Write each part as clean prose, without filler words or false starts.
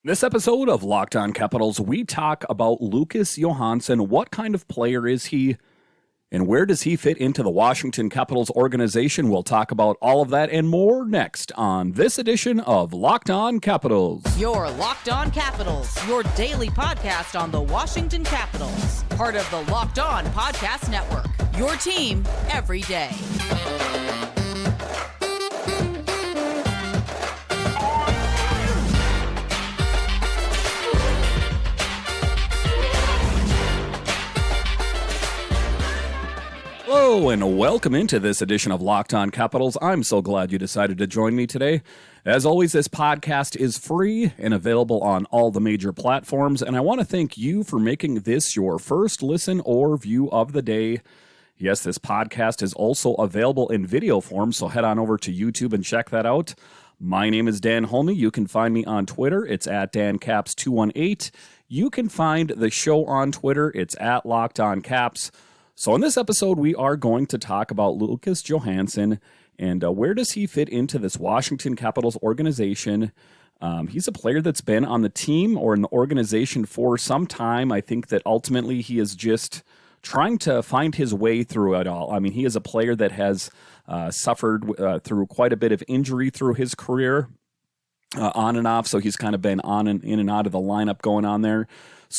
This episode of Locked On Capitals, we talk about Lucas Johansen. What kind of player is he, and where does he fit into the Washington Capitals organization? We'll talk about all of that and more next on this edition of Locked On Capitals. Your Locked On Capitals, your daily podcast on the Washington Capitals. Part of the Locked On Podcast Network, your team every day. Hello and welcome into this edition of Locked On Capitals. I'm so glad you decided to join me today. As always, this podcast is free and available on all the major platforms, and I want to thank you for making this your first listen or view of the day. Yes, this podcast is also available in video form, so head on over to YouTube and check that out. My name is Dan Holme. You can find me on Twitter. It's at DanCaps218. You can find the show on Twitter. It's at Locked On Caps. So in this episode, we are going to talk about Lucas Johansen and where does he fit into this Washington Capitals organization. He's a player that's been on the team or in the organization for some time. I think that ultimately he is just trying to find his way through it all. I mean, he is a player that has suffered through quite a bit of injury through his career, on and off. So he's kind of been on and in and out of the lineup going on there.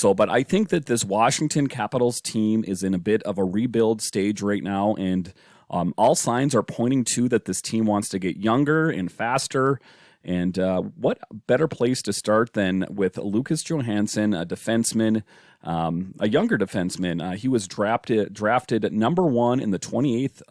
But I think that this Washington Capitals team is in a bit of a rebuild stage right now, and all signs are pointing to that this team wants to get younger and faster. And what better place to start than with Lucas Johansen, a defenseman, a younger defenseman. He was drafted number one in the 28th,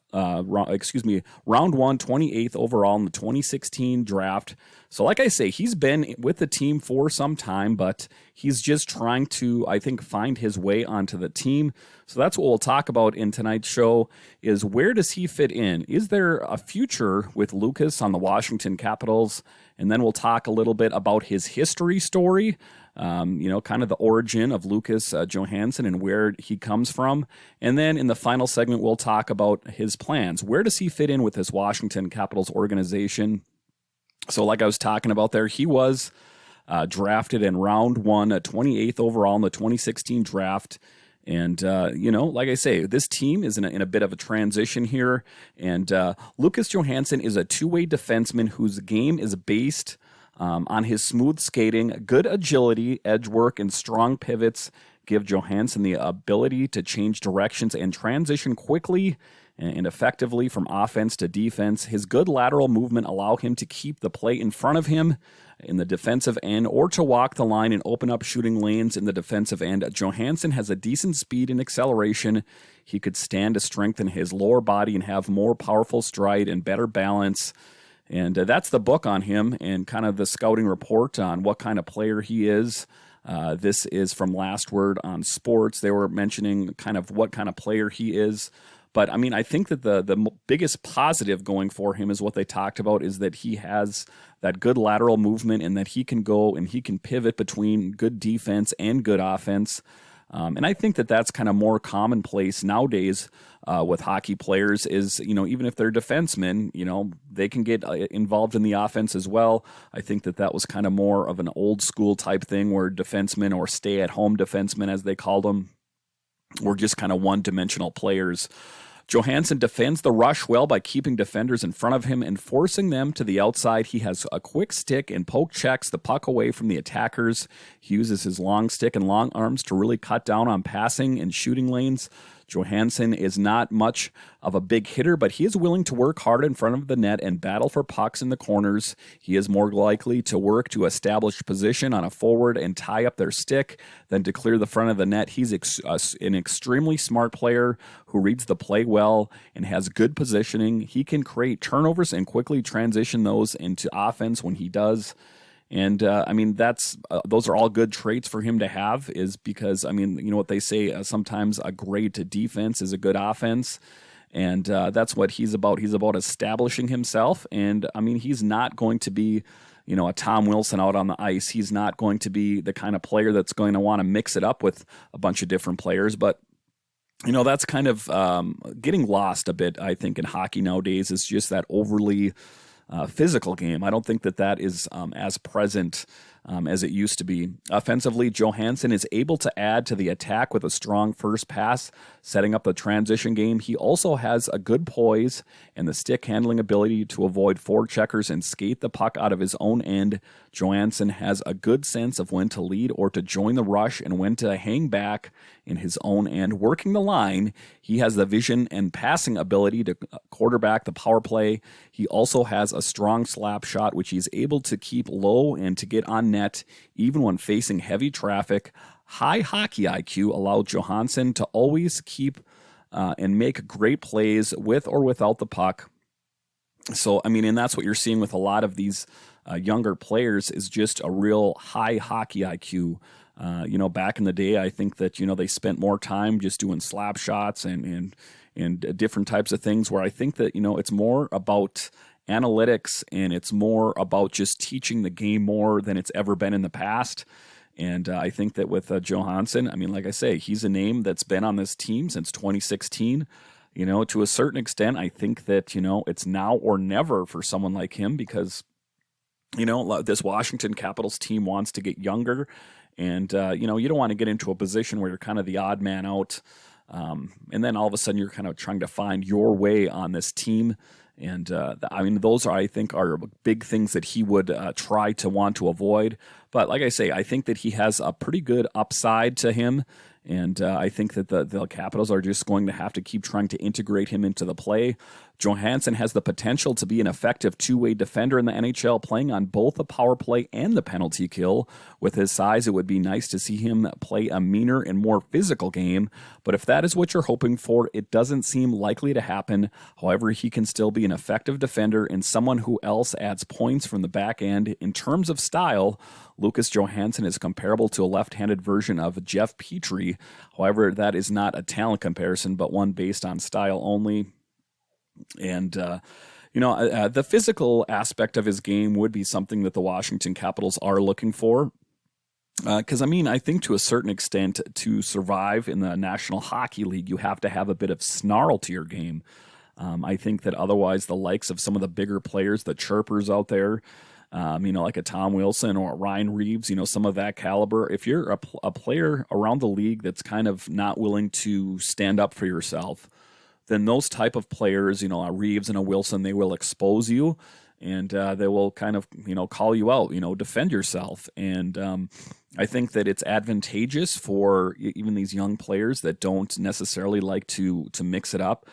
round one, 28th overall in the 2016 draft. So like I say, he's been with the team for some time, but he's just trying to, I think, find his way onto the team. So that's what we'll talk about in tonight's show is where does he fit in? Is there a future with Lucas on the Washington Capitals? And then we'll talk a little bit about his history story, kind of the origin of Lucas Johansen and where he comes from. And then in the final segment, we'll talk about his plans. Where does he fit in with this Washington Capitals organization? So like I was talking about there, he was drafted in round one, 28th overall in the 2016 draft. And, like I say, this team is in a bit of a transition here. And Lucas Johansen is a two-way defenseman whose game is based on his smooth skating, good agility, edge work, and strong pivots give Johansen the ability to change directions and transition quickly and effectively from offense to defense. His good lateral movement allow him to keep the play in front of him in the defensive end or to walk the line and open up shooting lanes in the defensive end. Johansen has a decent speed and acceleration. He could stand to strengthen his lower body and have more powerful stride and better balance. And that's the book on him and kind of the scouting report on what kind of player he is. This is from Last Word on Sports. They were mentioning kind of what kind of player he is. But, I mean, I think that the biggest positive going for him is what they talked about is that he has that good lateral movement and that he can go and he can pivot between good defense and good offense. And I think that that's kind of more commonplace nowadays with hockey players is, even if they're defensemen, they can get involved in the offense as well. I think that was kind of more of an old school type thing where defensemen or stay-at-home defensemen, as they called them, were just kind of one-dimensional players. Johansen defends the rush well by keeping defenders in front of him and forcing them to the outside. He has a quick stick and poke checks the puck away from the attackers. He uses his long stick and long arms to really cut down on passing and shooting lanes. Johansen is not much of a big hitter, but he is willing to work hard in front of the net and battle for pucks in the corners. He is more likely to work to establish position on a forward and tie up their stick than to clear the front of the net. He's an extremely smart player who reads the play well and has good positioning. He can create turnovers and quickly transition those into offense when he does. And, those are all good traits for him to have is because, what they say, sometimes a great defense is a good offense. And that's what he's about. He's about establishing himself. And, he's not going to be, a Tom Wilson out on the ice. He's not going to be the kind of player that's going to want to mix it up with a bunch of different players. But, that's kind of getting lost a bit, I think, in hockey nowadays is just that overly physical game. I don't think that is as present as it used to be. Offensively, Johansen is able to add to the attack with a strong first pass, setting up the transition game. He also has a good poise and the stick handling ability to avoid forecheckers and skate the puck out of his own end. Johansen has a good sense of when to lead or to join the rush and when to hang back in his own end. Working the line, he has the vision and passing ability to quarterback the power play. He also has a strong slap shot, which he's able to keep low and to get on net even when facing heavy traffic. High hockey IQ allowed Johansen to always keep and make great plays with or without the puck. So, I mean, and that's what you're seeing with a lot of these younger players is just a real high hockey IQ. Back in the day, I think that, they spent more time just doing slap shots and different types of things where I think that, it's more about analytics and it's more about just teaching the game more than it's ever been in the past. And I think that with Johansen, I mean, like I say, he's a name that's been on this team since 2016. To a certain extent, I think that, it's now or never for someone like him because, this Washington Capitals team wants to get younger. And, you don't want to get into a position where you're kind of the odd man out. And then all of a sudden you're kind of trying to find your way on this team. And, those are, I think, are big things that he would try to want to avoid. But like I say, I think that he has a pretty good upside to him. And I think that the Capitals are just going to have to keep trying to integrate him into the play. Johansen has the potential to be an effective two-way defender in the NHL, playing on both the power play and the penalty kill. With his size, it would be nice to see him play a meaner and more physical game. But if that is what you're hoping for, it doesn't seem likely to happen. However, he can still be an effective defender and someone who else adds points from the back end. In terms of style, Lucas Johansen is comparable to a left-handed version of Jeff Petrie. However, that is not a talent comparison, but one based on style only. And, the physical aspect of his game would be something that the Washington Capitals are looking for. Because, I think to a certain extent, to survive in the National Hockey League, you have to have a bit of snarl to your game. I think that otherwise the likes of some of the bigger players, the chirpers out there, like a Tom Wilson or a Ryan Reeves, some of that caliber. If you're a player around the league that's kind of not willing to stand up for yourself, then those type of players, a Reeves and a Wilson, they will expose you and they will kind of, call you out, defend yourself. And I think that it's advantageous for even these young players that don't necessarily like to mix it up,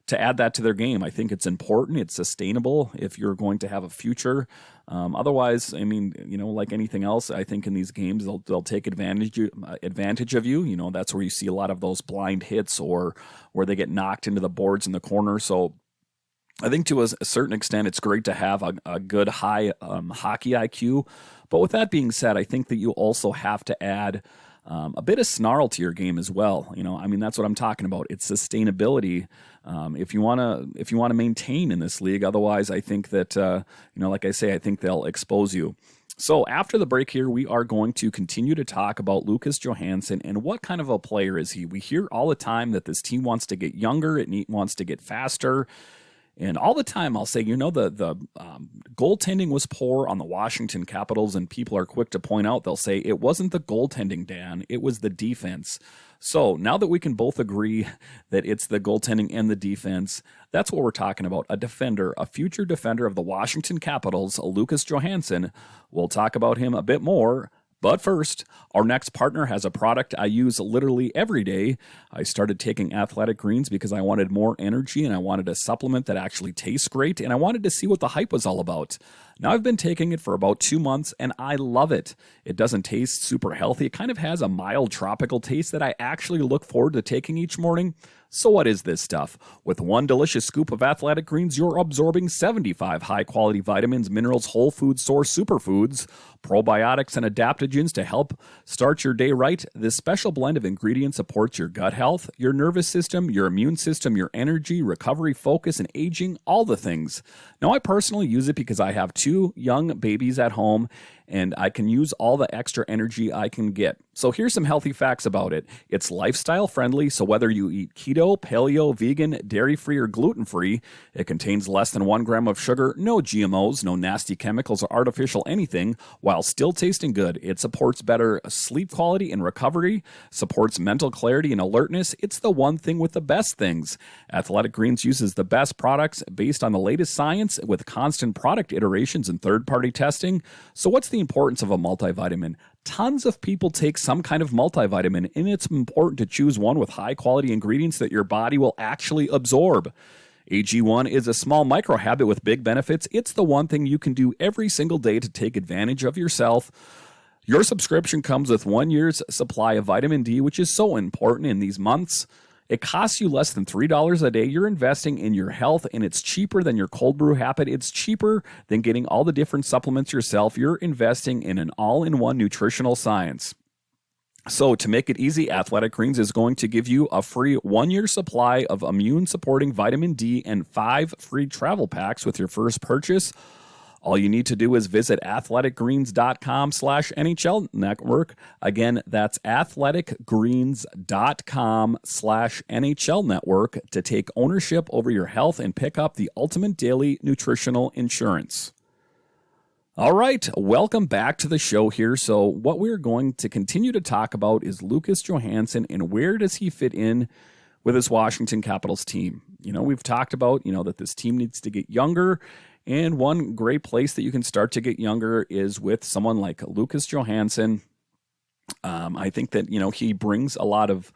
to add that to their game. I think it's important. It's sustainable if you're going to have a future. Otherwise, like anything else, I think in these games, they'll take advantage of you. That's where you see a lot of those blind hits or where they get knocked into the boards in the corner. So I think to a certain extent, it's great to have a good high hockey IQ. But with that being said, I think that you also have to add a bit of snarl to your game as well. That's what I'm talking about. It's sustainability. If you want to maintain in this league, otherwise, I think that like I say, I think they'll expose you. So after the break here, we are going to continue to talk about Lucas Johansen and what kind of a player is he. We hear all the time that this team wants to get younger, it wants to get faster. And all the time I'll say, the goaltending was poor on the Washington Capitals, and people are quick to point out, they'll say, it wasn't the goaltending, Dan, it was the defense. So now that we can both agree that it's the goaltending and the defense, that's what we're talking about. A defender, a future defender of the Washington Capitals, Lucas Johansen. We'll talk about him a bit more. But first, our next partner has a product I use literally every day. I started taking Athletic Greens because I wanted more energy and I wanted a supplement that actually tastes great, and I wanted to see what the hype was all about. Now I've been taking it for about 2 months and I love it. It doesn't taste super healthy. It kind of has a mild tropical taste that I actually look forward to taking each morning. So what is this stuff? With one delicious scoop of Athletic Greens, you're absorbing 75 high-quality vitamins, minerals, whole food source superfoods, probiotics, and adaptogens to help start your day right. This special blend of ingredients supports your gut health, your nervous system, your immune system, your energy, recovery, focus, and aging, all the things. Now, I personally use it because I have 2 young babies at home, and I can use all the extra energy I can get. So here's some healthy facts about it. It's lifestyle friendly, so whether you eat keto, paleo, vegan, dairy-free, or gluten-free, it contains less than 1 gram of sugar, no GMOs, no nasty chemicals or artificial anything, while still tasting good. It supports better sleep quality and recovery, supports mental clarity and alertness. It's the one thing with the best things. Athletic Greens uses the best products based on the latest science with constant product iterations and third-party testing. So what's the importance of a multivitamin? Tons of people take some kind of multivitamin, and it's important to choose one with high-quality ingredients that your body will actually absorb. AG1 is a small micro habit with big benefits. It's the one thing you can do every single day to take advantage of yourself. Your subscription comes with 1 year's supply of vitamin D, which is so important in these months. It costs you less than $3 a day. You're investing in your health, and it's cheaper than your cold brew habit. It's cheaper than getting all the different supplements yourself. You're investing in an all-in-one nutritional science. So to make it easy, Athletic Greens is going to give you a free 1-year supply of immune-supporting vitamin D and 5 free travel packs with your first purchase. All you need to do is visit athleticgreens.com/NHL network. Again, that's athleticgreens.com/NHL network to take ownership over your health and pick up the ultimate daily nutritional insurance. All right, welcome back to the show here. So what we're going to continue to talk about is Lucas Johansen and where does he fit in with this Washington Capitals team. You know, we've talked about, that this team needs to get younger. And one great place that you can start to get younger is with someone like Lucas Johansen. I think that, he brings a lot of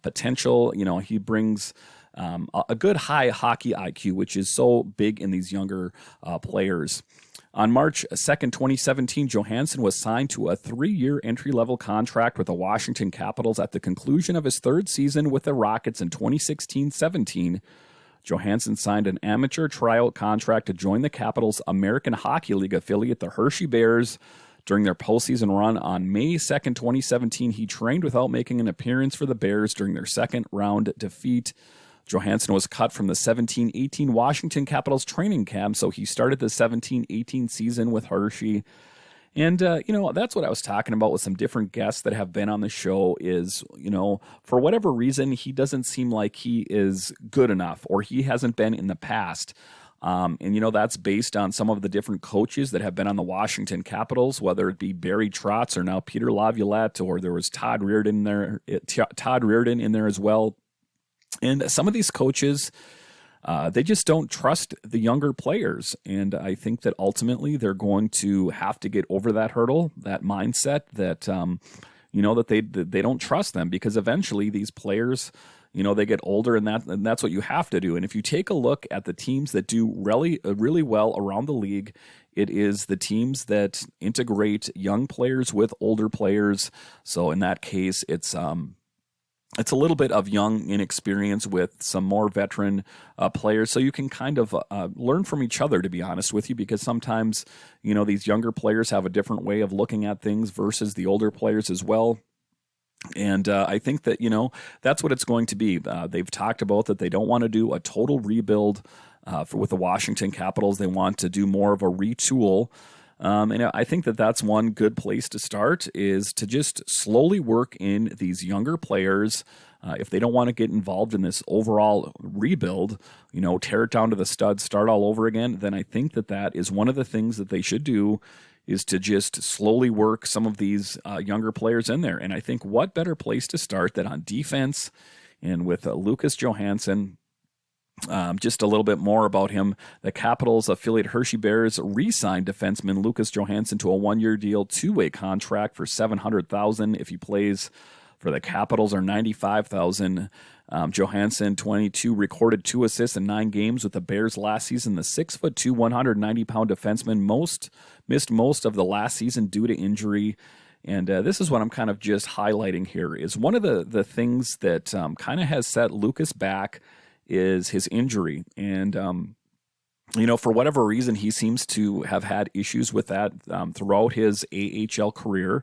potential. He brings a good high hockey IQ, which is so big in these younger players. On March 2nd, 2017, Johansen was signed to a 3-year entry-level contract with the Washington Capitals at the conclusion of his third season with the Rockets in 2016-17. Johansen signed an amateur tryout contract to join the Capitals' American Hockey League affiliate, the Hershey Bears. During their postseason run on May 2nd, 2017, he trained without making an appearance for the Bears during their second-round defeat. Johansen was cut from the 17-18 Washington Capitals training camp, so he started the 17-18 season with Hershey. And, that's what I was talking about with some different guests that have been on the show is, for whatever reason, he doesn't seem like he is good enough or he hasn't been in the past. That's based on some of the different coaches that have been on the Washington Capitals, whether it be Barry Trotz or now Peter Laviolette, or there was Todd Reardon in there as well. And some of these coaches, they just don't trust the younger players. And I think that ultimately they're going to have to get over that hurdle, that mindset that, that they don't trust them, because eventually these players, they get older, and that's what you have to do. And if you take a look at the teams that do really, really well around the league, it is the teams that integrate young players with older players. So in that case, it's a little bit of young inexperience with some more veteran players. So you can kind of learn from each other, to be honest with you, because sometimes, these younger players have a different way of looking at things versus the older players as well. And I think that, that's what it's going to be. They've talked about that they don't want to do a total rebuild with the Washington Capitals. They want to do more of a retool. And I think that that's one good place to start, is to just slowly work in these younger players. If they don't want to get involved in this overall rebuild, tear it down to the studs, start all over again, then I think that that is one of the things that they should do, is to just slowly work some of these younger players in there. And I think what better place to start than on defense, and with Lucas Johansen. Just a little bit more about him. The Capitals affiliate Hershey Bears re-signed defenseman Lucas Johansen to a 1-year deal, 2-way contract for $700,000 if he plays for the Capitals, or $95,000. Johansen, 22, recorded 2 assists in 9 games with the Bears last season. The 6'2", 190-pound defenseman missed most of the last season due to injury. And this is what I'm kind of just highlighting here, is one of the things that kind of has set Lucas back is his injury. And, for whatever reason, he seems to have had issues with that throughout his AHL career.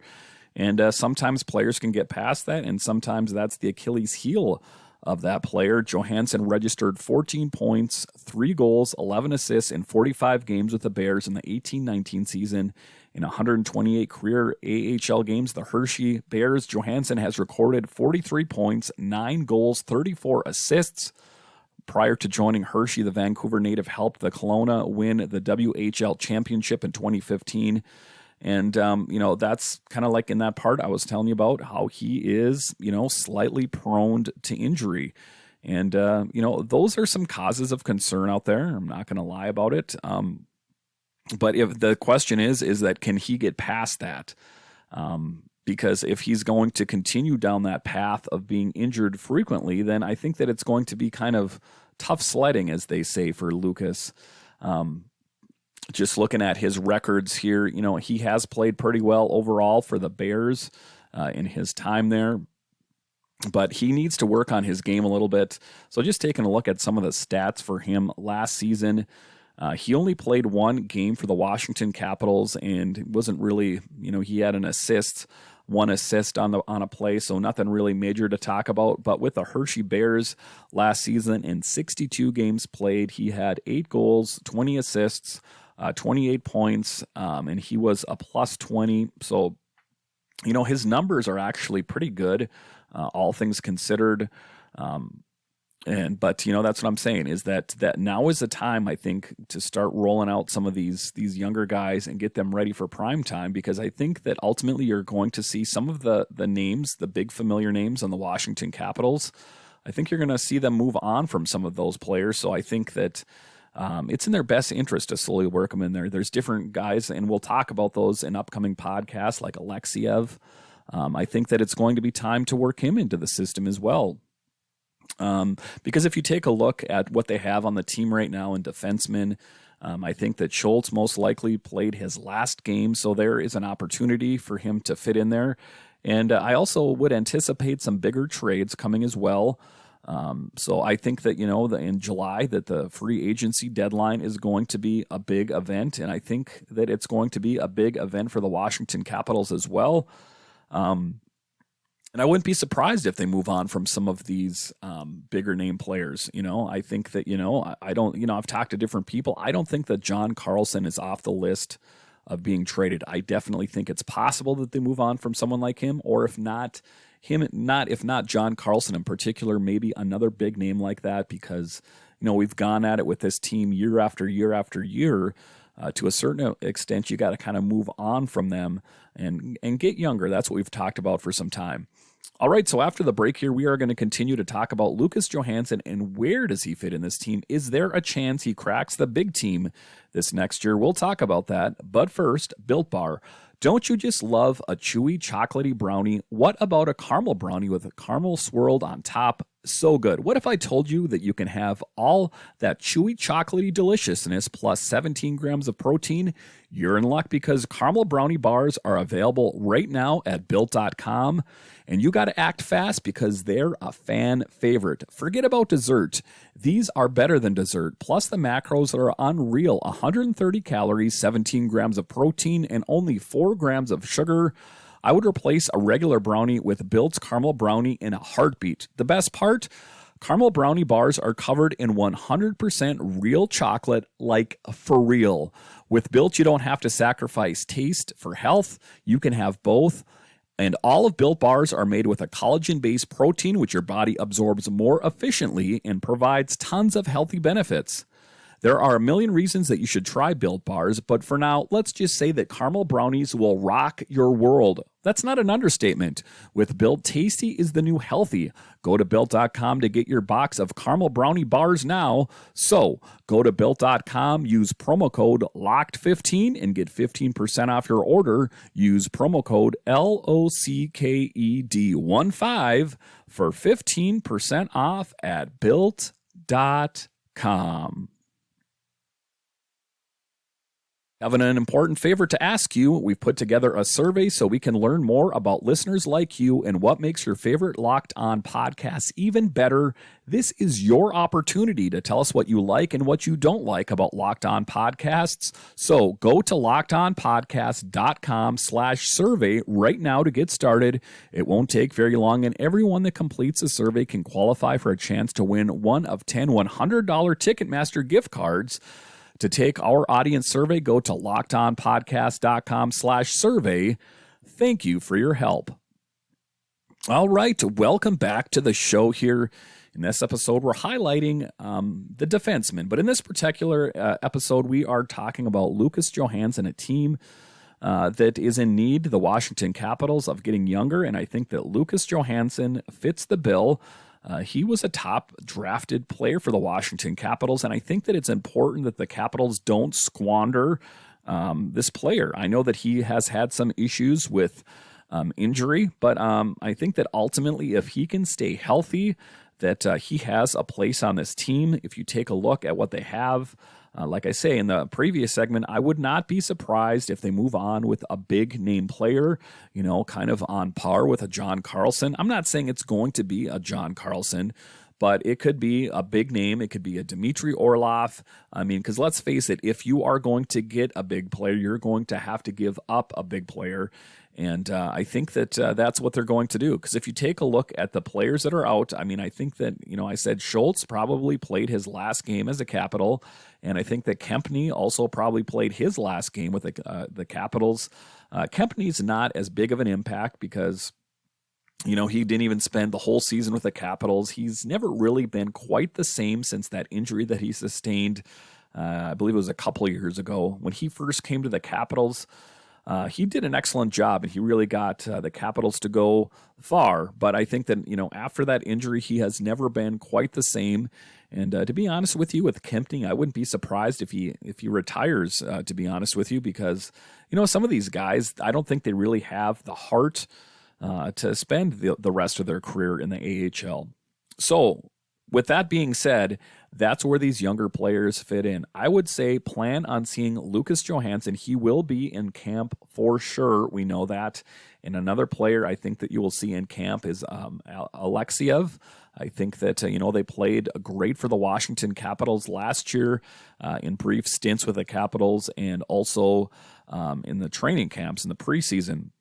And sometimes players can get past that, and sometimes that's the Achilles heel of that player. Johansen registered 14 points, 3 goals, 11 assists in 45 games with the Bears in the 18-19 season. In 128 career AHL games, the Hershey Bears, Johansen has recorded 43 points, 9 goals, 34 assists. Prior to joining Hershey, the Vancouver native helped the Kelowna win the WHL championship in 2015. And, that's kind of like in that part I was telling you about how he is, slightly prone to injury. And, those are some causes of concern out there. I'm not going to lie about it. But if the question is that can he get past that? Because if he's going to continue down that path of being injured frequently, then I think that it's going to be kind of tough sledding, as they say, for Lucas. Just looking at his records here, he has played pretty well overall for the Bears in his time there. But he needs to work on his game a little bit. So just taking a look at some of the stats for him last season, he only played one game for the Washington Capitals and wasn't really, he had one assist on a play, so nothing really major to talk about. But with the Hershey Bears last season, in 62 games played, he had 8 goals, 20 assists, 28 points, and he was a plus 20. So, his numbers are actually pretty good, all things considered. But that's what I'm saying is that now is the time, I think, to start rolling out some of these younger guys and get them ready for prime time, because I think that ultimately you're going to see some of the names, the big familiar names on the Washington Capitals. I think you're going to see them move on from some of those players. So I think that it's in their best interest to slowly work them in there. There's different guys, and we'll talk about those in upcoming podcasts like Alexiev. I think that it's going to be time to work him into the system as well. Because if you take a look at what they have on the team right now in defensemen, I think that Schultz most likely played his last game, so there is an opportunity for him to fit in there. And I also would anticipate some bigger trades coming as well. So I think that, in July that the free agency deadline is going to be a big event, and I think that it's going to be a big event for the Washington Capitals as well. And I wouldn't be surprised if they move on from some of these bigger name players. I think that, I don't, I've talked to different people. I don't think that John Carlson is off the list of being traded. I definitely think it's possible that they move on from someone like him, or if not John Carlson in particular, maybe another big name like that, because, we've gone at it with this team year after year after year. To a certain extent, you got to kind of move on from them and get younger. That's what we've talked about for some time. All right, so after the break here, we are going to continue to talk about Lucas Johansen and where does he fit in this team? Is there a chance he cracks the big team this next year? We'll talk about that. But first, Built Bar. Don't you just love a chewy, chocolatey brownie? What about a caramel brownie with a caramel swirled on top? So good. What if I told you that you can have all that chewy, chocolatey deliciousness plus 17 grams of protein? You're in luck, because caramel brownie bars are available right now at Built.com. And you got to act fast because they're a fan favorite. Forget about dessert. These are better than dessert. Plus the macros are unreal. 130 calories, 17 grams of protein, and only 4 grams of sugar. I would replace a regular brownie with Built's caramel brownie in a heartbeat. The best part? Caramel brownie bars are covered in 100% real chocolate, like for real. With Built, you don't have to sacrifice taste for health. You can have both. And all of Built bars are made with a collagen-based protein, which your body absorbs more efficiently and provides tons of healthy benefits. There are a million reasons that you should try Built bars, but for now, let's just say that caramel brownies will rock your world. That's not an understatement. With Built, tasty is the new healthy. Go to Built.com to get your box of caramel brownie bars now. So, go to Built.com, use promo code LOCKED15 and get 15% off your order. Use promo code LOCKED15 for 15% off at Built.com. Having an important favor to ask you. We've put together a survey so we can learn more about listeners like you and what makes your favorite Locked On podcasts even better. This is your opportunity to tell us what you like and what you don't like about Locked On podcasts. So go to lockedonpodcast.com/survey right now to get started. It won't take very long, and everyone that completes a survey can qualify for a chance to win one of 10 $100 Ticketmaster gift cards. To take our audience survey, go to lockedonpodcast.com/survey. Thank you for your help. All right, welcome back to the show here. In this episode, we're highlighting the defensemen. But in this particular episode, we are talking about Lucas Johansen, a team that is in need, the Washington Capitals, of getting younger. And I think that Lucas Johansen fits the bill. He was a top drafted player for the Washington Capitals, and I think that it's important that the Capitals don't squander this player. I know that he has had some issues with injury, but I think that ultimately if he can stay healthy, that he has a place on this team. If you take a look at what they have, like I say in the previous segment, I would not be surprised if they move on with a big name player, kind of on par with a John Carlson. I'm not saying it's going to be a John Carlson, but it could be a big name. It could be a Dmitry Orlov. I mean, because let's face it, if you are going to get a big player, you're going to have to give up a big player. And I think that that's what they're going to do. Because if you take a look at the players that are out, I mean, I think that, I said Schultz probably played his last game as a Capital. And I think that Kempny also probably played his last game with the Capitals. Kempny's not as big of an impact because, he didn't even spend the whole season with the Capitals. He's never really been quite the same since that injury that he sustained. I believe it was a couple of years ago when he first came to the Capitals. He did an excellent job, and he really got the Capitals to go far. But I think that, after that injury, he has never been quite the same. And to be honest with you, with Kempny, I wouldn't be surprised if he retires, to be honest with you, because, some of these guys, I don't think they really have the heart to spend the rest of their career in the AHL. So with that being said, that's where these younger players fit in. I would say plan on seeing Lucas Johansen. He will be in camp for sure. We know that. And another player I think that you will see in camp is Alexiev. I think that, they played great for the Washington Capitals last year in brief stints with the Capitals and also in the training camps in the preseason.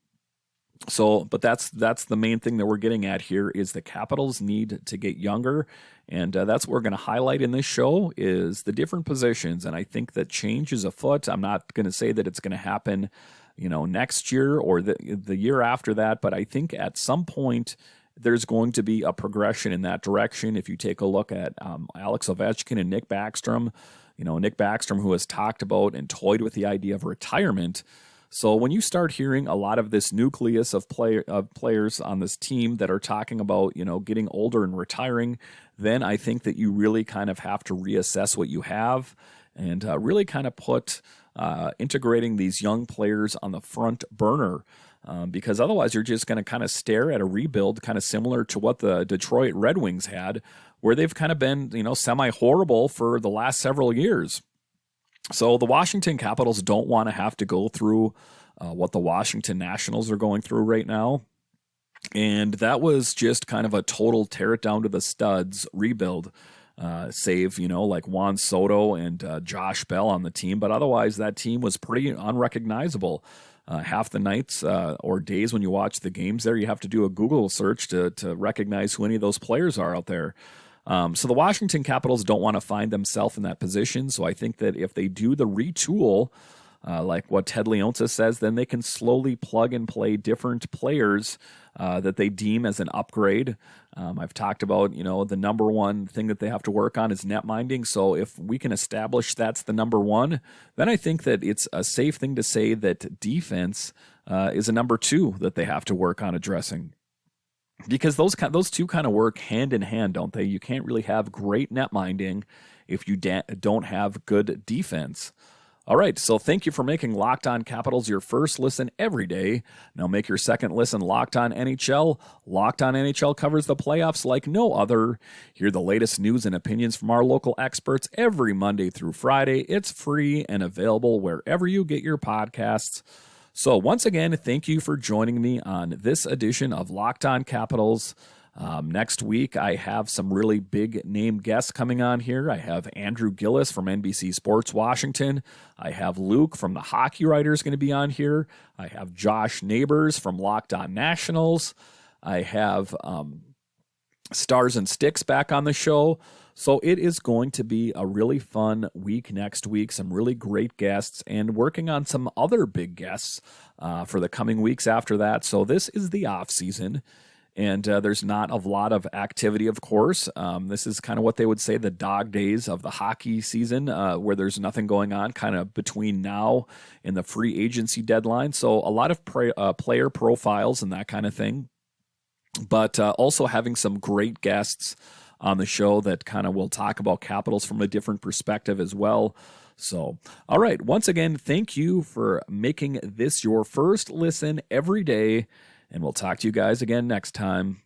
So, but that's the main thing that we're getting at here is the Capitals need to get younger, and that's what we're going to highlight in this show is the different positions, and I think that change is afoot. I'm not going to say that it's going to happen, next year or the year after that, but I think at some point there's going to be a progression in that direction. If you take a look at Alex Ovechkin and Nick Backstrom, Nick Backstrom, who has talked about and toyed with the idea of retirement. So when you start hearing a lot of this nucleus of players on this team that are talking about, getting older and retiring, then I think that you really kind of have to reassess what you have and really kind of put integrating these young players on the front burner because otherwise you're just going to kind of stare at a rebuild kind of similar to what the Detroit Red Wings had, where they've kind of been, semi-horrible for the last several years. So the Washington Capitals don't want to have to go through what the Washington Nationals are going through right now. And that was just kind of a total tear it down to the studs rebuild, save, like Juan Soto and Josh Bell on the team. But otherwise, that team was pretty unrecognizable. Half the nights or days when you watch the games there, you have to do a Google search to recognize who any of those players are out there. So the Washington Capitals don't want to find themselves in that position. So I think that if they do the retool, like what Ted Leonsis says, then they can slowly plug and play different players that they deem as an upgrade. I've talked about, the number one thing that they have to work on is net minding. So if we can establish that's the number one, then I think that it's a safe thing to say that defense is a number two that they have to work on addressing. Because those two kind of work hand in hand, don't they? You can't really have great net minding if you don't have good defense. All right, so thank you for making Locked On Capitals your first listen every day. Now make your second listen Locked On NHL. Locked On NHL covers the playoffs like no other. Hear the latest news and opinions from our local experts every Monday through Friday. It's free and available wherever you get your podcasts. So once again, thank you for joining me on this edition of Locked On Capitals. Next week, I have some really big name guests coming on here. I have Andrew Gillis from NBC Sports Washington. I have Luke from the Hockey Writers going to be on here. I have Josh Neighbors from Locked On Nationals. I have Stars and Sticks back on the show. So it is going to be a really fun week next week, some really great guests, and working on some other big guests for the coming weeks after that. So this is the off season. And there's not a lot of activity, of course. This is kind of what they would say the dog days of the hockey season, where there's nothing going on kind of between now and the free agency deadline. So a lot of player profiles and that kind of thing. But also having some great guests on the show that kind of will talk about Capitals from a different perspective as well. So, all right. Once again, thank you for making this your first listen every day. And we'll talk to you guys again next time.